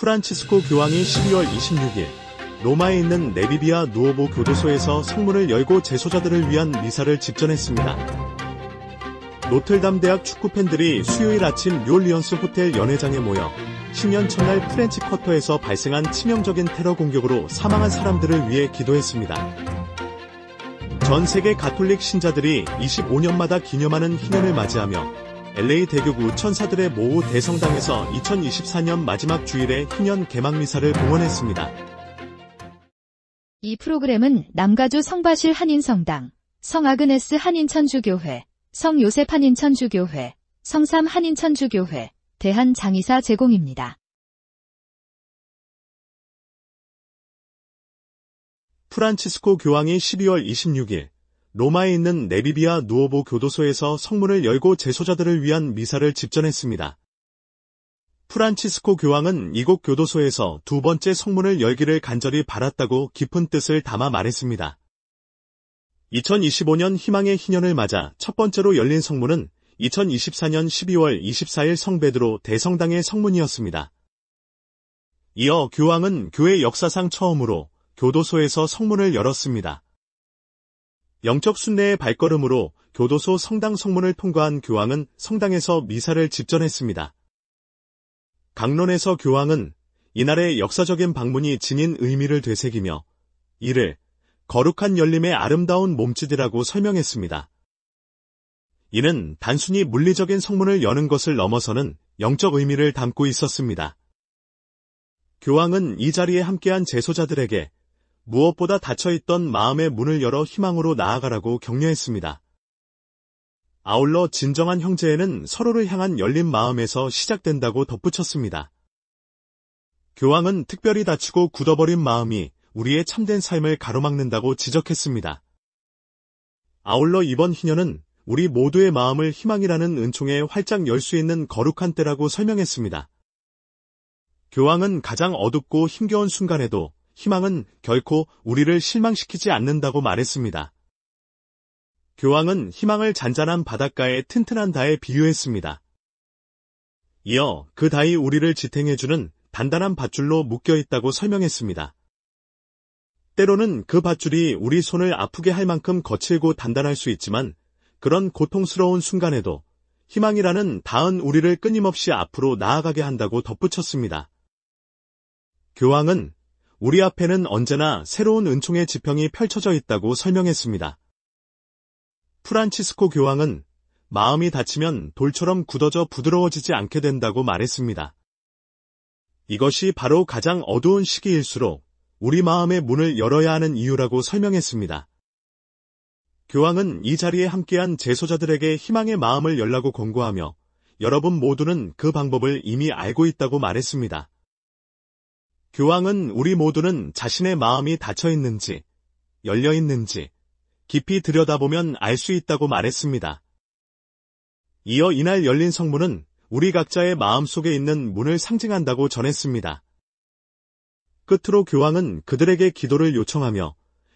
프란치스코 교황이 12월 26일 로마에 있는 네비비아 누오보 교도소에서 성문을 열고 재소자들을 위한 미사를 집전했습니다. 노틀담 대학 축구 팬들이 수요일 아침 뉴올리언스 호텔 연회장에 모여 신년 첫날 프렌치 쿼터에서 발생한 치명적인 테러 공격으로 사망한 사람들을 위해 기도했습니다. 전 세계 가톨릭 신자들이 25년마다 기념하는 희년을 맞이하며 LA 대교구 천사들의 모호 대성당에서 2024년 마지막 주일에 희년 개막 미사를 봉헌했습니다. 이 프로그램은 남가주 성바실 한인성당, 성아그네스 한인천주교회, 성요셉 한인천주교회, 성삼 한인천주교회, 대한장의사 제공입니다. 프란치스코 교황이 12월 26일 로마에 있는 네비비아 누오보 교도소에서 성문을 열고 재소자들을 위한 미사를 집전했습니다. 프란치스코 교황은 이곳 교도소에서 두 번째 성문을 열기를 간절히 바랐다고 깊은 뜻을 담아 말했습니다. 2025년 희망의 희년을 맞아 첫 번째로 열린 성문은 2024년 12월 24일 성베드로 대성당의 성문이었습니다. 이어 교황은 교회 역사상 처음으로 교도소에서 성문을 열었습니다. 영적 순례의 발걸음으로 교도소 성당 성문을 통과한 교황은 성당에서 미사를 집전했습니다. 강론에서 교황은 이날의 역사적인 방문이 지닌 의미를 되새기며 이를 거룩한 열림의 아름다운 몸짓이라고 설명했습니다. 이는 단순히 물리적인 성문을 여는 것을 넘어서는 영적 의미를 담고 있었습니다. 교황은 이 자리에 함께한 재소자들에게 무엇보다 닫혀있던 마음의 문을 열어 희망으로 나아가라고 격려했습니다. 아울러 진정한 형제애는 서로를 향한 열린 마음에서 시작된다고 덧붙였습니다. 교황은 특별히 다치고 굳어버린 마음이 우리의 참된 삶을 가로막는다고 지적했습니다. 아울러 이번 희년은 우리 모두의 마음을 희망이라는 은총에 활짝 열 수 있는 거룩한 때라고 설명했습니다. 교황은 가장 어둡고 힘겨운 순간에도 희망은 결코 우리를 실망시키지 않는다고 말했습니다. 교황은 희망을 잔잔한 바닷가의 튼튼한 다에 비유했습니다. 이어 그 다이 우리를 지탱해주는 단단한 밧줄로 묶여있다고 설명했습니다. 때로는 그 밧줄이 우리 손을 아프게 할 만큼 거칠고 단단할 수 있지만 그런 고통스러운 순간에도 희망이라는 닿은 우리를 끊임없이 앞으로 나아가게 한다고 덧붙였습니다. 교황은 우리 앞에는 언제나 새로운 은총의 지평이 펼쳐져 있다고 설명했습니다. 프란치스코 교황은 마음이 다치면 돌처럼 굳어져 부드러워지지 않게 된다고 말했습니다. 이것이 바로 가장 어두운 시기일수록 우리 마음의 문을 열어야 하는 이유라고 설명했습니다. 교황은 이 자리에 함께한 재소자들에게 희망의 마음을 열라고 권고하며 여러분 모두는 그 방법을 이미 알고 있다고 말했습니다. 교황은 우리 모두는 자신의 마음이 닫혀 있는지, 열려 있는지 깊이 들여다보면 알 수 있다고 말했습니다. 이어 이날 열린 성문은 우리 각자의 마음 속에 있는 문을 상징한다고 전했습니다. 끝으로 교황은 그들에게 기도를 요청하며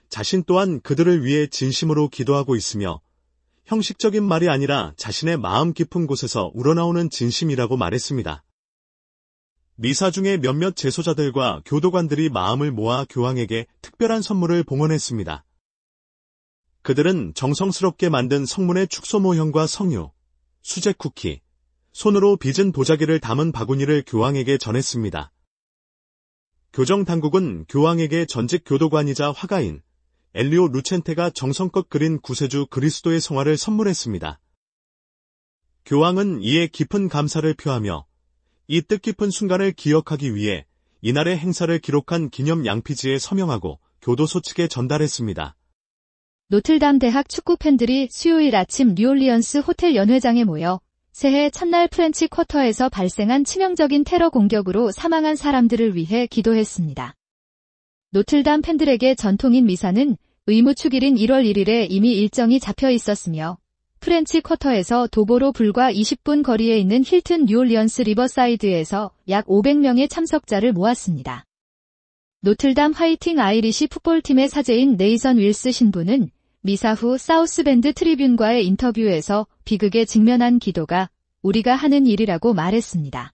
자신 또한 그들을 위해 진심으로 기도하고 있으며 형식적인 말이 아니라 자신의 마음 깊은 곳에서 우러나오는 진심이라고 말했습니다. 미사 중에 몇몇 재소자들과 교도관들이 마음을 모아 교황에게 특별한 선물을 봉헌했습니다. 그들은 정성스럽게 만든 성문의 축소 모형과 성유, 수제 쿠키, 손으로 빚은 도자기를 담은 바구니를 교황에게 전했습니다. 교정 당국은 교황에게 전직 교도관이자 화가인 엘리오 루첸테가 정성껏 그린 구세주 그리스도의 성화를 선물했습니다. 교황은 이에 깊은 감사를 표하며 이 뜻깊은 순간을 기억하기 위해 이날의 행사를 기록한 기념 양피지에 서명하고 교도소 측에 전달했습니다. 노틀담 대학 축구 팬들이 수요일 아침 뉴올리언스 호텔 연회장에 모여 새해 첫날 프렌치 쿼터에서 발생한 치명적인 테러 공격으로 사망한 사람들을 위해 기도했습니다. 노틀담 팬들에게 전통인 미사는 의무축일인 1월 1일에 이미 일정이 잡혀 있었으며 프렌치 쿼터에서 도보로 불과 20분 거리에 있는 힐튼 뉴올리언스 리버사이드에서 약 500명의 참석자를 모았습니다. 노틀담 화이팅 아이리시 풋볼팀의 사제인 네이선 윌스 신부는 미사 후 사우스밴드 트리뷴과의 인터뷰에서 비극에 직면한 기도가 우리가 하는 일이라고 말했습니다.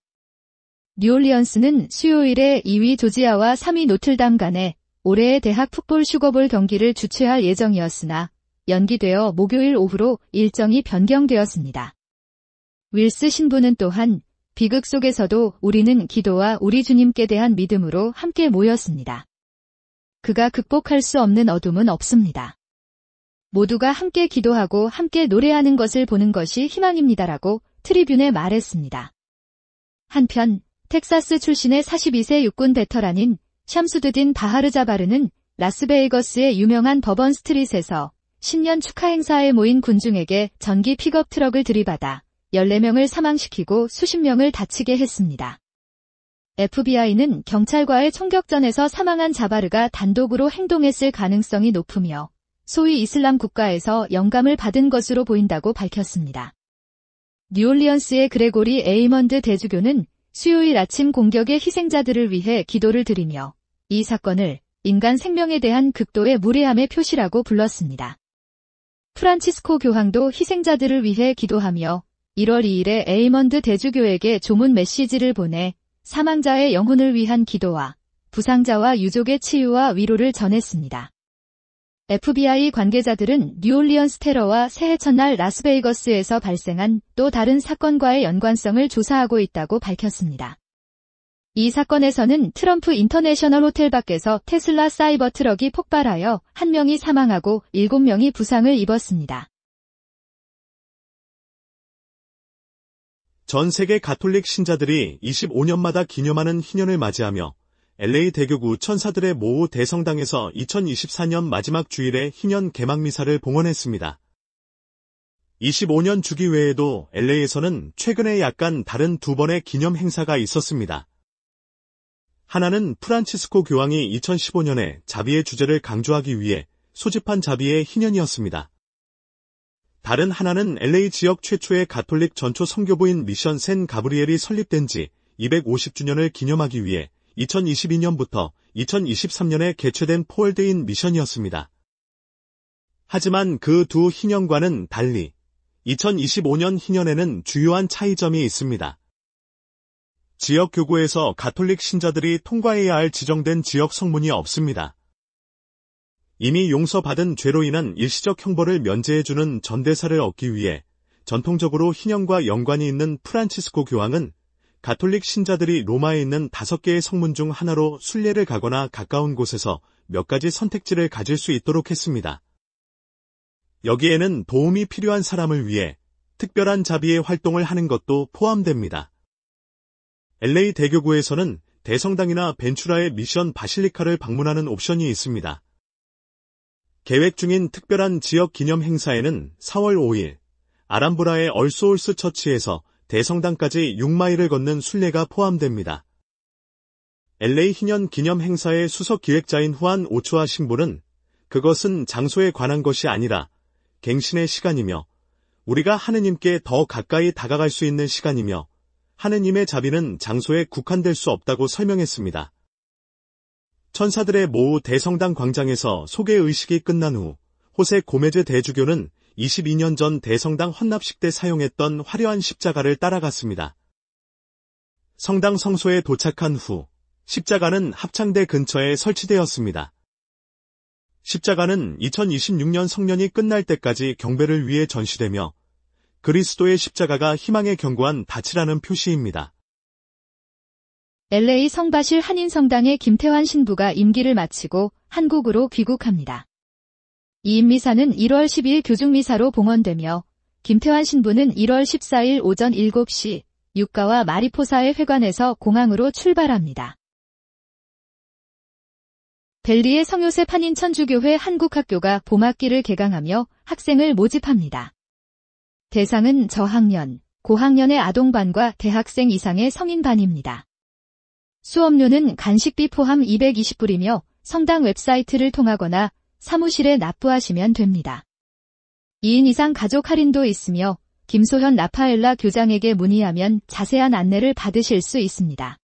뉴올리언스는 수요일에 2위 조지아와 3위 노틀담 간에 올해의 대학 풋볼 슈거볼 경기를 주최할 예정이었으나 연기되어 목요일 오후로 일정이 변경되었습니다. 윌스 신부는 또한 비극 속에서도 우리는 기도와 우리 주님께 대한 믿음으로 함께 모였습니다. 그가 극복할 수 없는 어둠은 없습니다. 모두가 함께 기도하고 함께 노래하는 것을 보는 것이 희망입니다라고 트리뷴에 말했습니다. 한편 텍사스 출신의 42세 육군 베터란인 샴수드딘 바하르자바르는 라스베이거스의 유명한 버번 스트릿에서 신년 축하 행사에 모인 군중에게 전기 픽업 트럭을 들이받아 14명을 사망시키고 수십 명을 다치게 했습니다. FBI는 경찰과의 총격전에서 사망한 자바르가 단독으로 행동했을 가능성이 높으며 소위 이슬람 국가에서 영감을 받은 것으로 보인다고 밝혔습니다. 뉴올리언스의 그레고리 에이먼드 대주교는 수요일 아침 공격의 희생자들을 위해 기도를 드리며 이 사건을 인간 생명에 대한 극도의 무례함의 표시라고 불렀습니다. 프란치스코 교황도 희생자들을 위해 기도하며 1월 2일에 에이먼드 대주교에게 조문 메시지를 보내 사망자의 영혼을 위한 기도와 부상자와 유족의 치유와 위로를 전했습니다. FBI 관계자들은 뉴올리언스 테러와 새해 첫날 라스베이거스에서 발생한 또 다른 사건과의 연관성을 조사하고 있다고 밝혔습니다. 이 사건에서는 트럼프 인터내셔널 호텔 밖에서 테슬라 사이버 트럭이 폭발하여 1명이 사망하고 7명이 부상을 입었습니다. 전 세계 가톨릭 신자들이 25년마다 기념하는 희년을 맞이하며 LA 대교구 천사들의 모후 대성당에서 2024년 마지막 주일에 희년 개막 미사를 봉헌했습니다. 25년 주기 외에도 LA에서는 최근에 약간 다른 두 번의 기념 행사가 있었습니다. 하나는 프란치스코 교황이 2015년에 자비의 주제를 강조하기 위해 소집한 자비의 희년이었습니다. 다른 하나는 LA 지역 최초의 가톨릭 전초 선교부인 미션 샌 가브리엘이 설립된 지 250주년을 기념하기 위해 2022년부터 2023년에 개최된 포월드인 미션이었습니다. 하지만 그 두 희년과는 달리 2025년 희년에는 주요한 차이점이 있습니다. 지역 교구에서 가톨릭 신자들이 통과해야 할 지정된 지역 성문이 없습니다. 이미 용서받은 죄로 인한 일시적 형벌을 면제해주는 전대사를 얻기 위해 전통적으로 희년과 연관이 있는 프란치스코 교황은 가톨릭 신자들이 로마에 있는 5개의 성문 중 하나로 순례를 가거나 가까운 곳에서 몇 가지 선택지를 가질 수 있도록 했습니다. 여기에는 도움이 필요한 사람을 위해 특별한 자비의 활동을 하는 것도 포함됩니다. LA 대교구에서는 대성당이나 벤추라의 미션 바실리카를 방문하는 옵션이 있습니다. 계획 중인 특별한 지역 기념 행사에는 4월 5일 아람브라의 얼소울스 처치에서 대성당까지 6마일을 걷는 순례가 포함됩니다. LA 희년 기념 행사의 수석 기획자인 후안 오초아 신부는 그것은 장소에 관한 것이 아니라 갱신의 시간이며 우리가 하느님께 더 가까이 다가갈 수 있는 시간이며 하느님의 자비는 장소에 국한될 수 없다고 설명했습니다. 천사들의 모후 대성당 광장에서 소개의식이 끝난 후 호세 고메즈 대주교는 22년 전 대성당 헌납식 때 사용했던 화려한 십자가를 따라갔습니다. 성당 성소에 도착한 후 십자가는 합창대 근처에 설치되었습니다. 십자가는 2026년 성년이 끝날 때까지 경배를 위해 전시되며 그리스도의 십자가가 희망의 견고한 닻이라는 표시입니다. LA 성바실 한인성당의 김태환 신부가 임기를 마치고 한국으로 귀국합니다. 이 미사는 1월 10일 교중미사로 봉헌되며 김태환 신부는 1월 14일 오전 7시 유가와 마리포사의 회관에서 공항으로 출발합니다. 벨리의 성요셉 한인천주교회 한국학교가 봄학기를 개강하며 학생을 모집합니다. 대상은 저학년, 고학년의 아동반과 대학생 이상의 성인반입니다. 수업료는 간식비 포함 220불이며 성당 웹사이트를 통하거나 사무실에 납부하시면 됩니다. 2인 이상 가족 할인도 있으며 김소현 라파엘라 교장에게 문의하면 자세한 안내를 받으실 수 있습니다.